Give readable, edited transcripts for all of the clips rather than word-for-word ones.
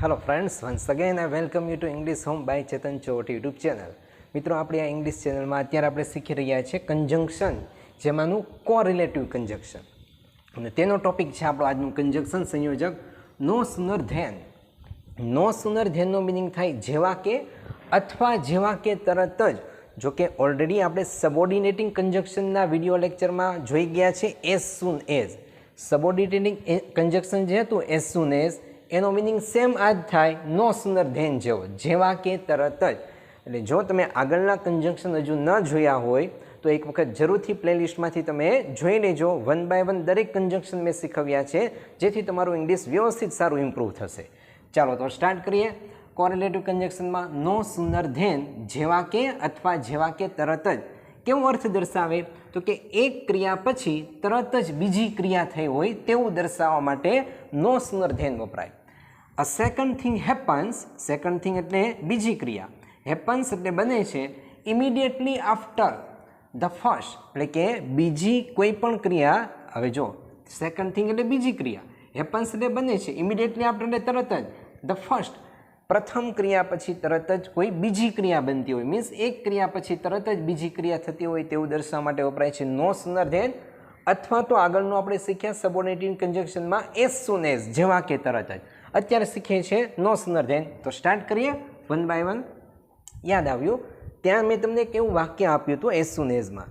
Hello friends, once again I welcome you to English home by Chetan Chot YouTube channel. મિત્રો, આપણી આ English ચેનલમાં અત્યારે આપણે શીખી રહ્યા છીએ કન્જંક્શન, જેમાંનું કોરિલેટિવ કન્જંક્શન. અને તેનો ટોપિક છે આપણો આજનું કન્જંક્શન સંયોજક નો સુનર ધેન. નો સુનર ધેનનો મિનિંગ થાય જેવા કે, અથવા જેવા કે, તરત જ. જો કે ઓલરેડી આપણે સબોર્ડિનેટિંગ કન્જંક્શનના વિડીયો લેક્ચરમાં જોઈ ગયા છે એઝ સૂન એઝ. સબોર્ડિનેટિંગ કન્જંક્શન જે હતું એઝ સૂન એઝ, એનો મિનિંગ સેમ આ જ થાય નો સુનર ધેન જેવો, જેવા કે, તરત જ. એટલે જો તમે આગળના કન્જંક્શન હજુ ન જોયા હોય તો એક વખત જરૂરથી પ્લેલિસ્ટમાંથી તમે જોઈ લેજો. 1 બાય 1 દરેક કન્જંક્શન મેં શીખવ્યા છે, જેથી તમારું ઇંગ્લિશ વ્યવસ્થિત સારું ઇમ્પ્રૂવ થશે. ચાલો તો સ્ટાર્ટ કરીએ. કોરિલેટિવ કન્જંક્શનમાં નો સુનર ધેન જેવા કે, અથવા જેવા કે, તરત જ કેવો અર્થ દર્શાવે? તો કે એક ક્રિયા પછી તરત જ બીજી ક્રિયા થઈ હોય તેવું દર્શાવવા માટે નો સુનર ધેન વપરાય. અ second thing happens. Second thing એટલે બીજી ક્રિયા. હેપન્સ એટલે બને છે ઇમિડિયેટલી આફ્ટર ધ ફર્સ્ટ, એટલે કે બીજી કોઈ પણ ક્રિયા. હવે જો સેકન્ડ થિંગ એટલે બીજી ક્રિયા, હેપન્સ એટલે બને છે ઇમિડિયેટલી આફ્ટર એટલે તરત જ, ધ ફર્સ્ટ પ્રથમ ક્રિયા પછી તરત જ કોઈ બીજી ક્રિયા બનતી હોય, મીન્સ એક ક્રિયા પછી તરત જ બીજી ક્રિયા થતી હોય તેવું દર્શાવવા માટે વપરાય છે નો સુનર ધેન. અથવા તો આગળનું આપણે શીખ્યા સબોર્ડિનેટિવ કન્જંક્શનમાં એઝ સૂન એઝ, જેવા કે, તરત જ. અત્યારે શીખીએ છીએ નો સુનર ધેન. તો સ્ટાર્ટ કરીએ 1 બાય 1. યાદ આવ્યું? ત્યાં મેં તમને કેવું વાક્ય આપ્યું હતું એઝ સૂન એઝમાં,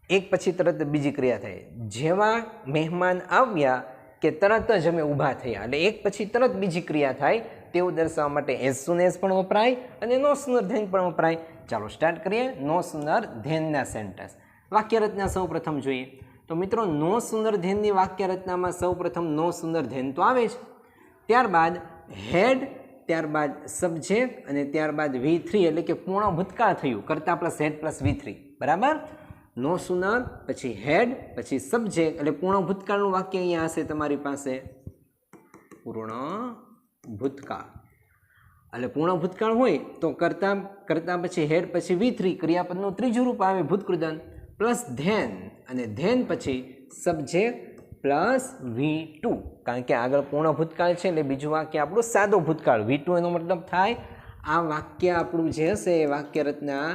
એક પછી તરત બીજી ક્રિયા થાય. જેવા મહેમાન આવ્યા કે તરત જ અમે ઊભા થયા, એટલે એક પછી તરત બીજી ક્રિયા થાય તેવું દર્શાવવા માટે એઝ સૂન એઝ પણ વપરાય અને નો સુનર ધેન પણ વપરાય. ચાલો સ્ટાર્ટ કરીએ નો સુનર ધેનના સેન્ટેન્સ. વાક્ય રચના સૌ પ્રથમ જોઈએ તો મિત્રો, નો સુનર ધેનની વાક્ય રચનામાં સૌ પ્રથમ નો સુનર ધેન તો આવે છે, ત્યારબાદ હેડ, ત્યારબાદ સબ્જેક્ટ અને ત્યારબાદ V3, એટલે કે પૂર્ણ ભૂતકાળ થયું, કર્તા પ્લસ હેડ પ્લસ V3. બરાબર? નો સુનર, પછી હેડ, પછી સબ્જેક્ટ, એટલે પૂર્ણ ભૂતકાળનું વાક્ય અહીંયા હશે તમારી પાસે, પૂર્ણ ભૂતકાળ. એટલે પૂર્ણ ભૂતકાળ હોય તો કરતા પછી હેડ પછી V3, ક્રિયાપદનું ત્રીજું રૂપ આવે ભૂતકૃદન, પ્લસ ધેન, અને ધેન પછી સબ્જેક્ટ પ્લસ V2, કારણ કે આગળ પૂર્ણ ભૂતકાળ છે એટલે બીજું વાક્ય આપણું સાદો ભૂતકાળ. V2 એનો મતલબ થાય આ વાક્ય આપણું જે હશે એ વાક્ય રચના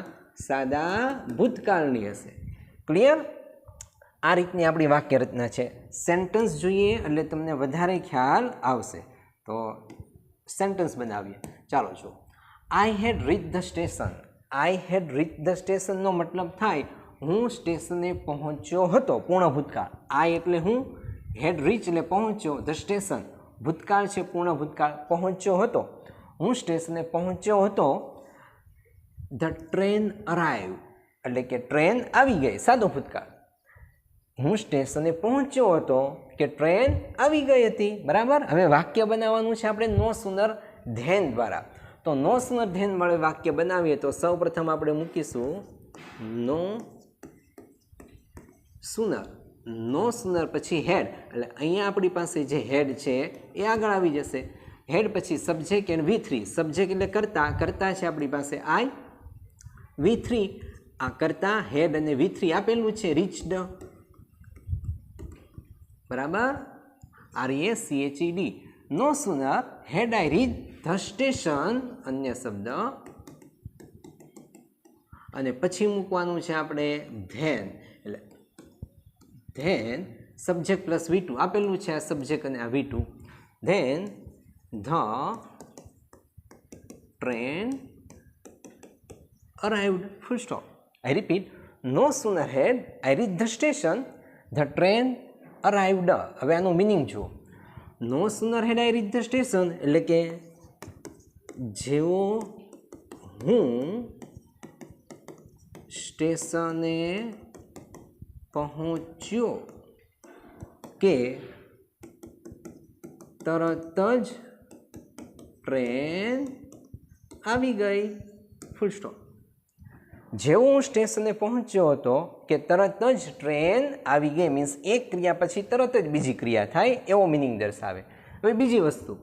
સાદા ભૂતકાળની હશે. ક્લિયર? આ રીતની આપણી વાક્ય રચના છે. સેન્ટેન્સ જોઈએ એટલે તમને વધારે ખ્યાલ આવશે. તો સેન્ટેન્સ બનાવીએ. ચાલો જો, I had reach the station. I had reach the સ્ટેશનનો મતલબ થાય હું સ્ટેશને પહોંચ્યો હતો, પૂર્ણ ભૂતકાળ. આઈ એટલે હું, હેડ રીચ એટલે પહોંચ્યો, ધ સ્ટેશન ભૂતકાળ છે, પૂર્ણ ભૂતકાળ, પહોંચ્યો હતો, હું સ્ટેશને પહોંચ્યો હતો. ધ ટ્રેન અરાઈવ, એટલે કે ટ્રેન આવી ગઈ, સાદો ભૂતકાળ. હું સ્ટેશને પહોંચ્યો હતો કે ટ્રેન આવી ગઈ હતી. બરાબર? હવે વાક્ય બનાવવાનું છે આપણે નો સુનર ધેન દ્વારા. તો નો સુનર ધેન વડે વાક્ય બનાવીએ તો સૌ પ્રથમ આપણે મૂકીશું નો સુનર. નો સુનર પછી હેડ, એટલે અહીંયા આપણી પાસે જે હેડ છે એ આગળ આવી જશે. હેડ પછી સબ્જેક્ટ એન્ડ V3. સબ્જેક્ટ એટલે કરતા છે આપણી પાસે આઈ, V3 આ કરતા, હેડ અને V3 આપેલું છે રીચડ. બરાબર? RACHED. No sooner had I reach the station, અન્ય શબ્દ, અને પછી મૂકવાનું છે આપણે ધેન, એટલે ધેન સબ્જેક્ટ પ્લસ V2 આપેલું છે, આ સબ્જેક્ટ અને આ V2. Then the train arrived, full stop. I repeat, no sooner had I reached the station, the train arrived. હવે આનું મિનિંગ જુઓ. No sooner had I reach the station એટલે કે જેવો હું સ્ટેશને પહોંચ્યો કે તરત જ ટ્રેન આવી ગઈ, ફૂલ સ્ટોપ. જેવો હું સ્ટેશને પહોંચ્યો હતો કે તરત જ ટ્રેન આવી ગઈ, મીન્સ એક ક્રિયા પછી તરત જ બીજી ક્રિયા થાય એવો મિનિંગ દર્શાવે. હવે બીજી વસ્તુ,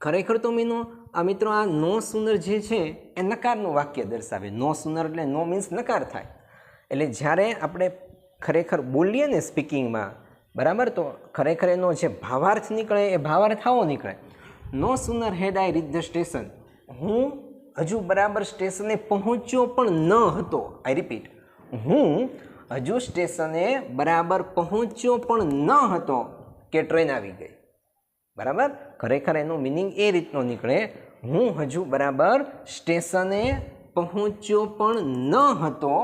ખરેખર તો મિત્રો આ નો સુનર જે છે એ નકારનું વાક્ય દર્શાવે. નો સુનર એટલે નો મીન્સ નકાર થાય. એટલે જ્યારે આપણે ખરેખર બોલીએ ને સ્પીકિંગમાં, બરાબર, તો ખરેખર એનો જે ભાવાર્થ નીકળે એ ભાવાર્થ આવો નીકળે. No sooner had I reach the station, હું હજુ બરાબર સ્ટેશને પહોંચ્યો પણ ન હતો. આઈ રિપીટ, હું હજુ સ્ટેશને બરાબર પહોંચ્યો પણ ન હતો કે ટ્રેન આવી ગઈ. બરાબર, ખરેખર એનો મિનિંગ એ રીતનો નીકળે, હું હજુ બરાબર સ્ટેશને પહોંચ્યો પણ ન હતો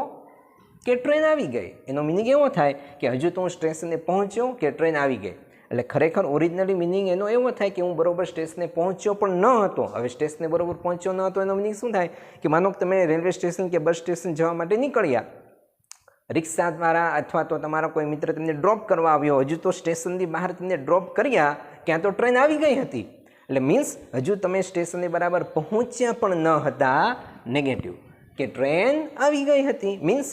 કે ટ્રેન આવી ગઈ. એનો મિનિંગ એવો થાય કે હજુ તો હું સ્ટેશને પહોંચ્યો કે ટ્રેન આવી ગઈ. એટલે ખરેખર ઓરિજિનલી મિનિંગ એનો એવો થાય કે હું બરાબર સ્ટેશને પહોંચ્યો પણ ન હતો. હવે સ્ટેશને બરાબર પહોંચ્યો ન હતો એનો મિનિંગ શું થાય કે માનો કે તમે રેલવે સ્ટેશન કે બસ સ્ટેશન જવા માટે નીકળ્યા, રિક્ષા દ્વારા અથવા તો તમારા કોઈ મિત્ર તમને ડ્રોપ કરવા આવ્યો, હજુ તો સ્ટેશનની બહાર તમને ડ્રોપ કર્યા, ક્યાં તો ટ્રેન આવી ગઈ હતી. એટલે મીન્સ હજુ તમે સ્ટેશને બરાબર પહોંચ્યા પણ ન હતા, નેગેટિવ, કે ટ્રેન આવી ગઈ હતી. મીન્સ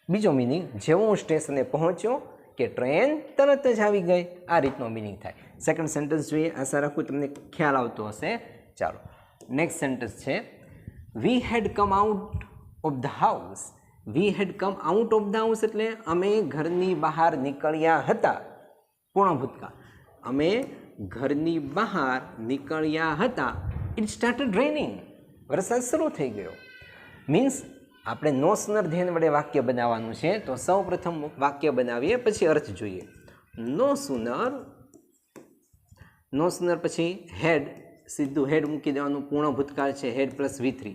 બીજો મિનિંગ, જેવો હું સ્ટેશને પહોંચ્યો કે ટ્રેન તરત જ આવી ગઈ. આ રીતનો મિનિંગ થાય. સેકન્ડ સેન્ટેન્સ જોઈએ, આશા રાખું તમને ખ્યાલ આવતો હશે. ચાલો, નેક્સ્ટ સેન્ટેન્સ છે, we had come out of the house. We had come out of the house એટલે અમે ઘરની બહાર નીકળ્યા હતા. પૂર્ણ ભૂતકાળ, અમે ઘરની બહાર નીકળ્યા હતા. ઇટ સ્ટાર્ટેડ રેનિંગ, વરસાદ શરૂ થઈ ગયો. મીન્સ આપણે નો સુનર ધ્યેન વડે વાક્ય બનાવવાનું છે. તો સૌ પ્રથમ વાક્ય બનાવીએ, પછી અર્થ જોઈએ. નો સુનર પછી હેડ, સીધું હેડ મૂકી દેવાનું, પૂર્ણ ભૂતકાળ છે, had plus V3.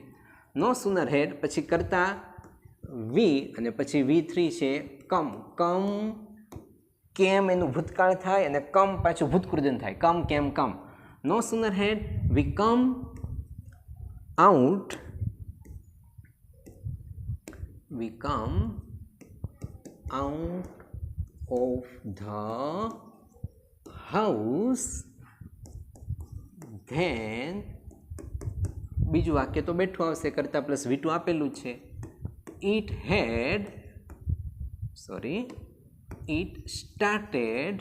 No sooner હેડ પછી કરતા વી અને પછી V3 છે કમ. કમ કેમ એનું ભૂતકાળ થાય અને કમ પાછું ભૂતકૃદન થાય, come came come. No sooner had we come out, we come out of the house, then બીજું વાક્ય તો બેઠું આવશે, કરતા પ્લસ V2 આપેલું છે. it started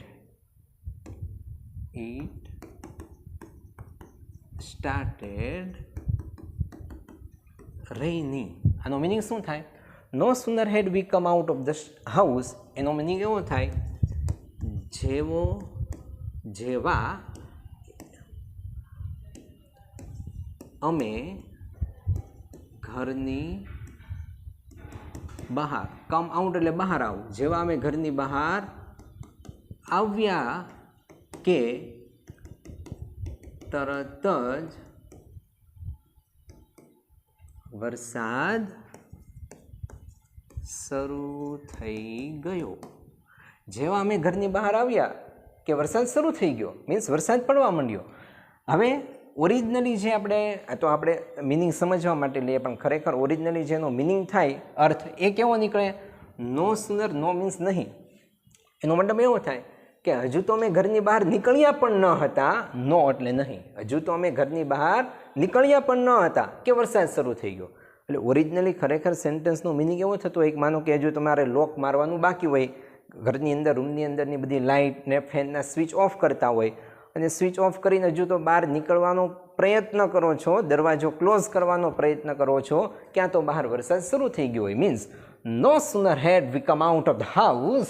raining. આનો મિનિંગ શું થાય? No sooner had we come out of the house, એનો મિનિંગ એવો થાય, જેવા અમે ઘરની બહાર, કમ આઉટ એટલે બહાર આવું, જેવા અમે ઘરની બહાર આવ્યા કે તરત જ વરસાદ શરૂ થઈ ગયો. જેવા અમે ઘરની બહાર આવ્યા કે વરસાદ શરૂ થઈ ગયો, મીન્સ વરસાદ પડવા માંડ્યો. હવે ઓરિજિનલી જે આપણે મિનિંગ સમજવા માટે લઈએ, પણ ખરેખર ઓરિજિનલી જેનો મિનિંગ થાય, અર્થ એ કેવો નીકળે? નો સુનર, નો મીન્સ નહીં. એનો મતલબ એવો થાય કે હજુ તો અમે ઘરની બહાર નીકળ્યા પણ ન હતા. નો એટલે નહીં, હજુ તો અમે ઘરની બહાર નીકળ્યા પણ ન હતા કે વરસાદ શરૂ થઈ ગયો. એટલે ઓરિજિનલી ખરેખર સેન્ટેન્સનો મિનિંગ એવો થતો હોય કે માનો કે હજુ તમારે લોક મારવાનું બાકી હોય, ઘરની અંદર, રૂમની અંદરની બધી લાઇટ ને ફેનના સ્વિચ ઓફ કરતા હોય, અને સ્વિચ ઓફ કરીને હજુ તો બહાર નીકળવાનો પ્રયત્ન કરો છો, દરવાજો ક્લોઝ કરવાનો પ્રયત્ન કરો છો, ક્યાં તો બહાર વરસાદ શરૂ થઈ ગયો હોય. Means no sooner had we come out of the house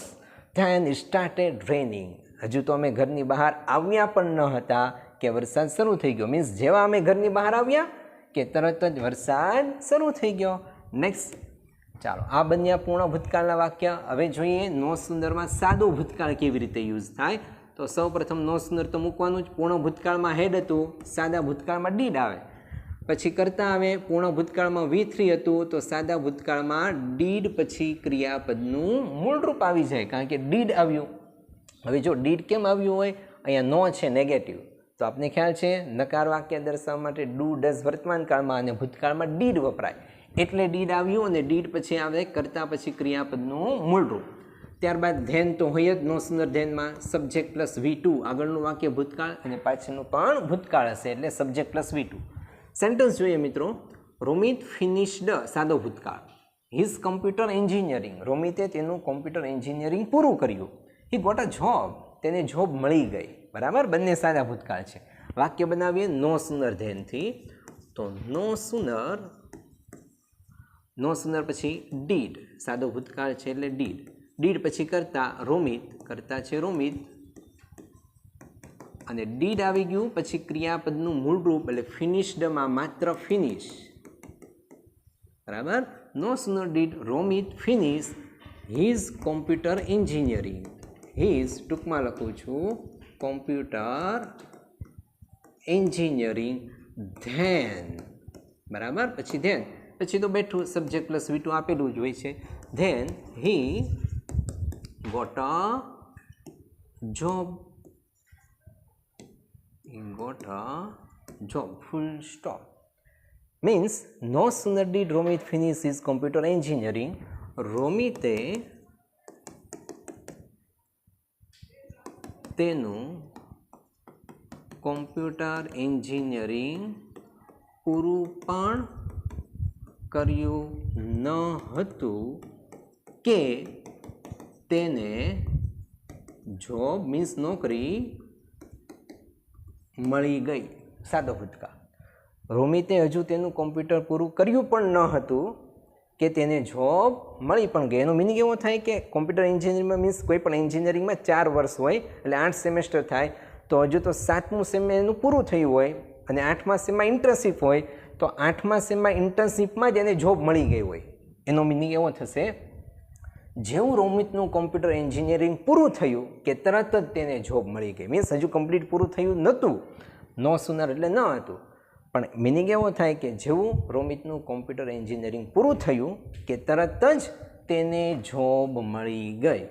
then it started raining. હજુ તો અમે ઘરની બહાર આવ્યા પણ ન હતા કે વરસાદ શરૂ થઈ ગયો. મીન્સ જેવા અમે ઘરની બહાર આવ્યા કે તરત જ વરસાદ શરૂ થઈ ગયો. નેક્સ્ટ, ચાલો, આ બન્યા પૂર્ણ ભૂતકાળના વાક્ય. હવે જોઈએ નો સુંદરમાં સાદો ભૂતકાળ કેવી રીતે યુઝ થાય. તો સૌ પ્રથમ નો સુંદર તો મૂકવાનું જ. પૂર્ણ ભૂતકાળમાં હેડ હતું, સાદા ભૂતકાળમાં ડીડ આવે. પછી કરતા આવે, પૂર્ણ ભૂતકાળમાં V3 હતું, તો સાદા ભૂતકાળમાં ડીડ પછી ક્રિયાપદનું મૂળરૂપ આવી જાય, કારણ કે ડીડ આવ્યું. હવે જો ડીડ કેમ આવ્યું હોય? અહીંયા નો છે નેગેટિવ, તો આપને ખ્યાલ છે નકાર વાક્ય દર્શાવવા માટે ડુ ડઝ વર્તમાન કાળમાં અને ભૂતકાળમાં ડીડ વપરાય, એટલે ડીડ આવ્યું અને ડીડ પછી આવે કરતા પછી ક્રિયાપદનું મૂળરૂપ. ત્યારબાદ ધેન તો હોય જ નો સુંદર ધેનમાં, સબ્જેક્ટ પ્લસ V2, આગળનું વાક્ય ભૂતકાળ અને પાછળનું પણ ભૂતકાળ હશે, એટલે સબ્જેક્ટ પ્લસ V2. સેન્ટેન્સ જોઈએ મિત્રો. રોમિત ફિનિશ્ડ, સાદો ભૂતકાળ, હિઝ કમ્પ્યુટર એન્જિનિયરિંગ, રોમિતે તેનું કોમ્પ્યુટર એન્જિનિયરિંગ પૂરું કર્યું. હી ગોટ અ જોબ, તેને જોબ મળી ગઈ. બરાબર, બંને સાદા ભૂતકાળ છે. વાક્ય બનાવીએ નો સુનર ધેનથી. તો નો સુનર પછી ડીડ, સાદો ભૂતકાળ છે એટલે ડીડ. ડીડ પછી કરતા રોમિત, કરતા છે રોમિત, અને ડીડ આવી ગયું પછી ક્રિયાપદનું મૂળ રૂપ એટલે ફિનિશ્ડમાં માત્ર ફિનિશ, બરાબર. No sooner did Romit finish his computer engineering, his ટૂંકમાં લખું છું કોમ્પ્યુટર એન્જિનિયરિંગ ધેન, બરાબર. પછી ધેન પછી તો બેઠું સબ્જેક્ટ પ્લસ V2 આપેલું જ હોય છે. Then he got a job, got a job, full stop. Means no sooner did Romit finish his computer engineering, રોમિતે તેનું કોમ્પ્યુટર એન્જિનિયરિંગ પૂરું પણ કર્યું ન હતું કે તેને જોબ મીન્સ નોકરી મળી ગઈ. સાદો ભૂતકાળ. રોમિતે હજુ તેનું કોમ્પ્યુટર પૂરું કર્યું પણ ન હતું કે તેને જોબ મળી પણ ગઈ. એનો મિનિંગ એવો થાય કે કોમ્પ્યુટર એન્જિનિયરિંગમાં મીન્સ કોઈ પણ એન્જિનિયરિંગમાં 4 વર્ષ હોય એટલે 8 સેમેસ્ટર થાય, તો હજુ તો 7મું સેમ એનું પૂરું થયું હોય અને 8મા સેમમાં ઇન્ટર્નશીપ હોય, તો 8મા સેમમાં ઇન્ટર્નશીપમાં જ એને જોબ મળી ગઈ હોય. એનો મિનિંગ એવો થશે જેવું રોમિતનું કોમ્પ્યુટર એન્જિનિયરિંગ પૂરું થયું કે તરત જ તેને જોબ મળી ગઈ. મીન્સ હજુ કમ્પ્લીટ પૂરું થયું નહોતું, નો સુનર એટલે ન હતું, પણ મિનિંગ એવો થાય કે જેવું રોમિતનું કોમ્પ્યુટર એન્જિનિયરિંગ પૂરું થયું કે તરત જ તેને જોબ મળી ગઈ.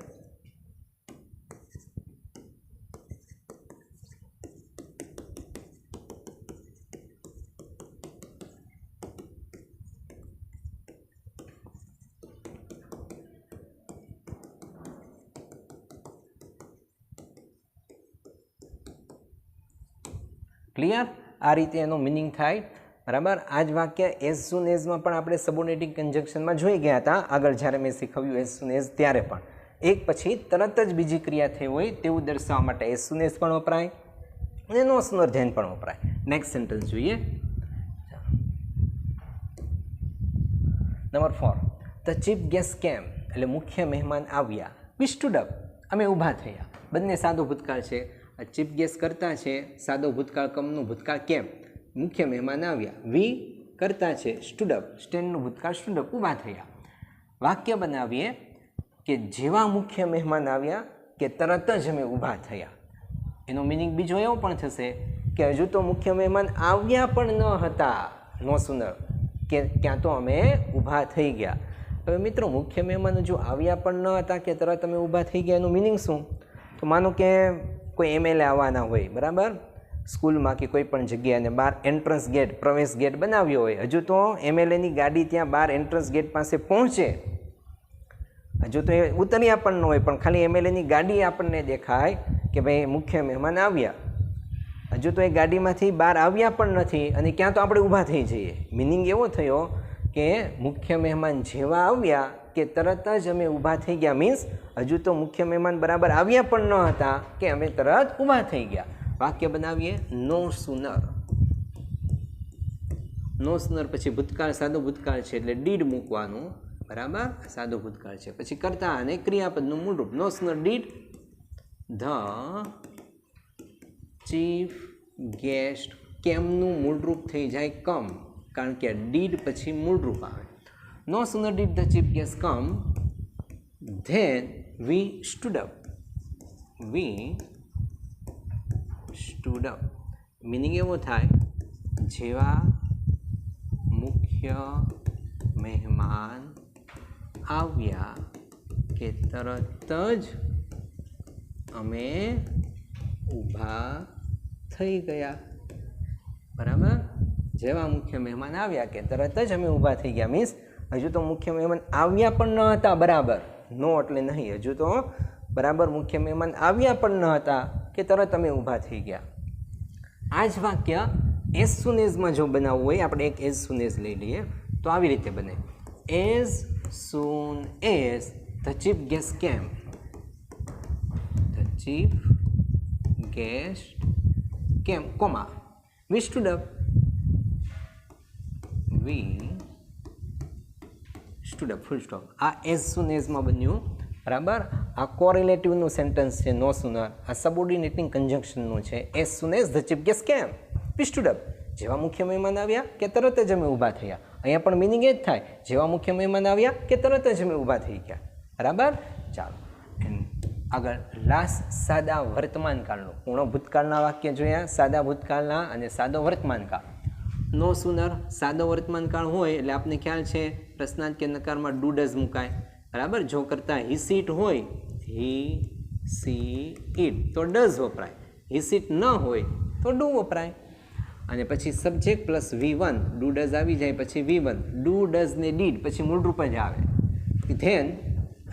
ક્લિયર? આ રીતે એનો મિનિંગ થાય, બરાબર. આ જ વાક્ય એઝ સુન એઝમાં પણ આપણે સબોર્ડિનેટિંગ કન્જક્શનમાં જોઈ ગયા હતા આગળ જ્યારે મેં શીખવ્યું એઝ સુન એઝ, ત્યારે પણ એક પછી તરત જ બીજી ક્રિયા થઈ હોય તેવું દર્શાવવા માટે એઝ સુન એઝ પણ વપરાય અને નો સુનર ધેન પણ વપરાય. નેક્સ્ટ સેન્ટેન્સ જોઈએ. નંબર 4, ધ ચીફ ગેસ્ટ કેમ એટલે મુખ્ય મહેમાન આવ્યા. વી સ્ટુડ અપ અમે ઊભા થયા. બંને સાદો ભૂતકાળ છે. ચીફ ગેસ્ટ કરતા છે સાદો ભૂતકાળ, કમનું ભૂતકાળ કેમ, મુખ્ય મહેમાન આવ્યા. વી કરતા છે સ્ટુડ અપ, સ્ટેન્ડનું ભૂતકાળ સ્ટુડ અપ, ઊભા થયા. વાક્ય બનાવીએ કે જેવા મુખ્ય મહેમાન આવ્યા કે તરત જ અમે ઊભા થયા. એનો મિનિંગ બીજો એવો પણ થશે કે હજુ તો મુખ્ય મહેમાન આવ્યા પણ ન હતા, નો સુનર, કે ક્યાં તો અમે ઊભા થઈ ગયા. હવે મિત્રો મુખ્ય મહેમાન હજુ આવ્યા પણ ન હતા કે તરત અમે ઊભા થઈ ગયા, એનું મિનિંગ શું? તો માનો કે કોઈ MLA આવવાના હોય, બરાબર, સ્કૂલમાં કે કોઈ પણ જગ્યાએ, અને બહાર એન્ટ્રન્સ ગેટ, પ્રવેશ ગેટ બનાવ્યો હોય. હજુ તો MLAની ગાડી ત્યાં બહાર એન્ટ્રન્સ ગેટ પાસે પહોંચે, હજુ તો એ ઉતર્યા પણ ન હોય, પણ ખાલી MLAની ગાડી આપણને દેખાય કે ભાઈ મુખ્ય મહેમાન આવ્યા. હજુ તો એ ગાડીમાંથી બહાર આવ્યા પણ નથી અને ક્યાં તો આપણે ઊભા થઈ જઈએ. મિનિંગ એવો થયો કે મુખ્ય મહેમાન જેવા આવ્યા કે તરત જ અમે ઊભા થઈ ગયા. મીન્સ હજુ તો મુખ્ય મહેમાન બરાબર આવ્યા પણ ન હતા કે અમે તરત ઊભા થઈ ગયા. વાક્ય બનાવીએ નો સુનર. નો સુનર પછી ભૂતકાળ સાદો ભૂતકાળ છે એટલે ડીડ મૂકવાનું, બરાબર, સાદો ભૂતકાળ છે. પછી કરતા અને ક્રિયાપદનું મૂળ રૂપ. No sooner did the chief guest, કેમનું મૂળરૂપ થઈ જાય કમ, કારણ કે ડીડ પછી મૂળરૂપ આવે. No sooner did the chief guest come than we stood up. We stood up. Meaning એવો થાય જેવા મુખ્ય મહેમાન આવ્યા કે તરત જ અમે ઊભા થઈ ગયા. બરાબર, જેવા મુખ્ય મહેમાન આવ્યા કે તરત જ અમે ઊભા થઈ ગયા. મીન્સ હજુ તો મુખ્ય મહેમાન આવ્યા પણ ન હતા, બરાબર, નો એટલે નહીં, હજુ તો બરાબર મુખ્ય મહેમાન આવ્યા પણ ન હતા કે તરત અમે ઊભા થઈ ગયા. આ જ વાક્ય એઝ સુન એઝમાં જો બનાવવું હોય, આપણે એક એઝ સુન એઝ લઈ લઈએ તો આવી રીતે બને. As soon as the chief guest કેમ, ધ ચીફ ગેસ્ટ કેમ, comma, V stood up. We stood up, full stop. આ એઝ સુન એઝમાં બન્યું, બરાબર. આ કોરિલેટિવનું સેન્ટેન્સ છે નો સુનર, આ સબઓર્ડિનેટિંગ કન્જંક્શનનું છે as soon as the chief guest કેમ પી સ્ટૂડ અપ, જેવા મુખ્ય મહેમાન આવ્યા કે તરત જ અમે ઊભા થયા. અહીંયા પણ મિનિંગ એ જ થાય, જેવા મુખ્ય મહેમાન આવ્યા કે તરત જ અમે ઊભા થઈ ગયા. બરાબર. ચાલો આગળ લાસ્ટ સાદા વર્તમાનકાળનું, પૂર્ણ ભૂતકાળના વાક્ય જોયા, સાદા ભૂતકાળના અને સાદો વર્તમાનકાળ. નો સુનર સાદો વર્તમાનકાળ હોય એટલે આપને ખ્યાલ છે પ્રશ્નાર્થ કે નકારમાં ડુ ડઝ મુકાય. બરાબર. જો કરતાં હી સીટ હોય, હી સી ઇટ તો ડઝ વપરાય, હી સીટ ન હોય તો ડુ વપરાય. અને પછી subject plus V1, do does આવી જાય પછી V1, ડુ ડઝ ને ડીડ પછી મૂળરૂપ જ આવે. ધેન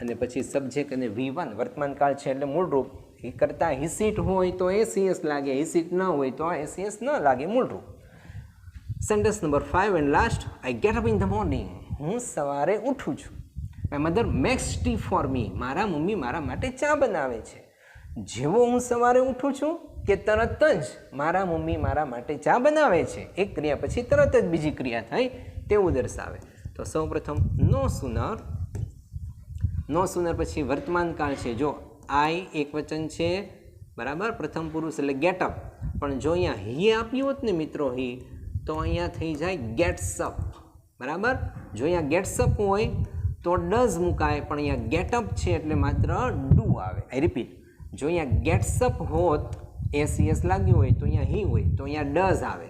અને પછી સબ્જેક્ટ અને V1 વર્તમાનકાળ છે એટલે મૂળરૂપ. એ કરતાં હી સીટ હોય તો એસીએસ લાગે, હી સીટ ન હોય તો એસીએસ ન લાગે, મૂળરૂપ. Sentence number 5 and last. I get up in the morning. હું સવારે ઉઠું છું. My mother makes tea for me. મારા મમ્મી મારા માટે ચા બનાવે છે. જેવો હું સવારે ઉઠું છું કે તરત જ મારા મમ્મી મારા માટે ચા બનાવે છે. એક ક્રિયા પછી તરત જ બીજી ક્રિયા થઈ તેવું દર્શાવે. તો સૌપ્રથમ નો સુનર. નો સુનર પછી વર્તમાનકાળ છે. જો આઈ એક વચન છે, બરાબર, પ્રથમ પુરુષ એટલે ગેટ અપ. પણ જો અહીંયા હી આપ્યું હોત ને મિત્રો, હી, તો અહીંયા થઈ જાય ગેટ્સ અપ. બરાબર. જો અહીંયા ગેટ્સ અપ હોય તો ડઝ મુકાય, પણ અહીંયા ગેટઅપ છે એટલે માત્ર ડુ આવે. આઈ રિપીટ, જો અહીંયા ગેટ્સ અપ હોત એસીએસ લાગ્યું હોય તો અહીંયા હી હોય તો અહીંયા ડઝ આવે.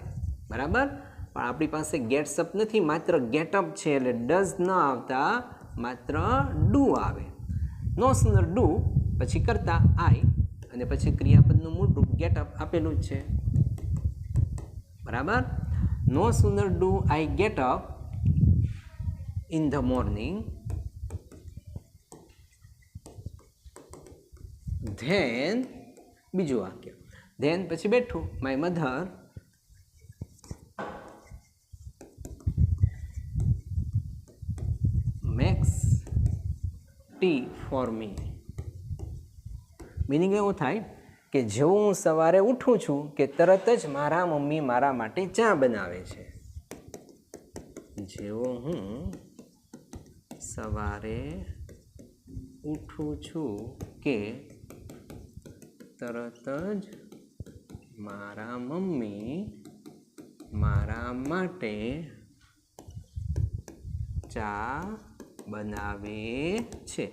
બરાબર. પણ આપણી પાસે ગેટ્સ અપ નથી, માત્ર ગેટઅપ છે એટલે ડઝ ન આવતા માત્ર ડુ આવે. નો સુનર ડુ પછી કરતા આઈ અને પછી ક્રિયાપદનું મૂળરૂપ ગેટઅપ આપેલું જ છે. બરાબર. No sooner do I get up in the morning than, બીજું વાક્ય, ધેન પછી બેઠું, my mother makes tea for me. Meaning એવું થાય કે જેવું હું સવારે ઉઠું છું કે તરત જ મારા મમ્મી મારા માટે ચા બનાવે છે. જેવો હું સવારે ઉઠું છું કે તરત જ મારા મમ્મી મારા માટે ચા બનાવે છે.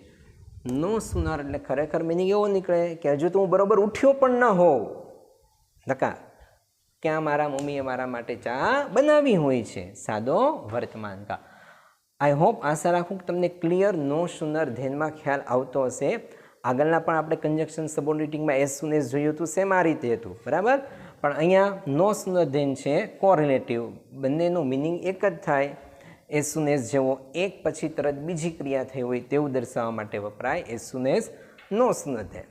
નો સુનર એટલે ખરેખર મિનિંગ એવો નીકળે કે હજુ તો હું બરોબર ઉઠ્યો પણ ન હોઉં, નકા ક્યાં મારા મમ્મીએ મારા માટે ચા બનાવી હોય છે. સાદો વર્તમાનકાળ. આઈ હોપ, આશા રાખું કે તમને ક્લિયર નો સુનર ધ્યાનમાં ખ્યાલ આવતો હશે. આગળના પણ આપણે કન્જક્શન સબઓર્ડિનેટિંગમાં એઝ સુન એઝ જોયું હતું, સેમ આ રીતે હતું. બરાબર. પણ અહીંયા નો સુનર ધેન છે કોરિલેટિવ, બંનેનું મિનિંગ એક જ થાય. એઝ સુન એઝ જેવો એક પછી તરત બીજી ક્રિયા થઈ હોય તેવું દર્શાવવા માટે વપરાય એઝ સુન એઝ, નો સુનર ધેન.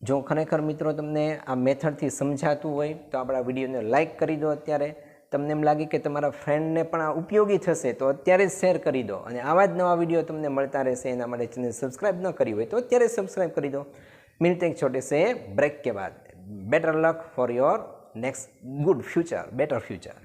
જો ખરેખર મિત્રો તમને આ મેથડથી સમજાતું હોય તો આપણા વિડીયોને લાઇક કરી દો. અત્યારે તમને એમ લાગે કે તમારા ફ્રેન્ડને પણ આ ઉપયોગી થશે તો અત્યારે જ શેર કરી દો. અને આવા જ નવા વિડીયો તમને મળતા રહેશે, એના માટે ચેનલ સબસ્ક્રાઈબ ન કરી હોય તો અત્યારે સબસ્ક્રાઈબ કરી દો. मिलते एक छोटे से ब्रेक के बाद. Better luck for your next good future, better future.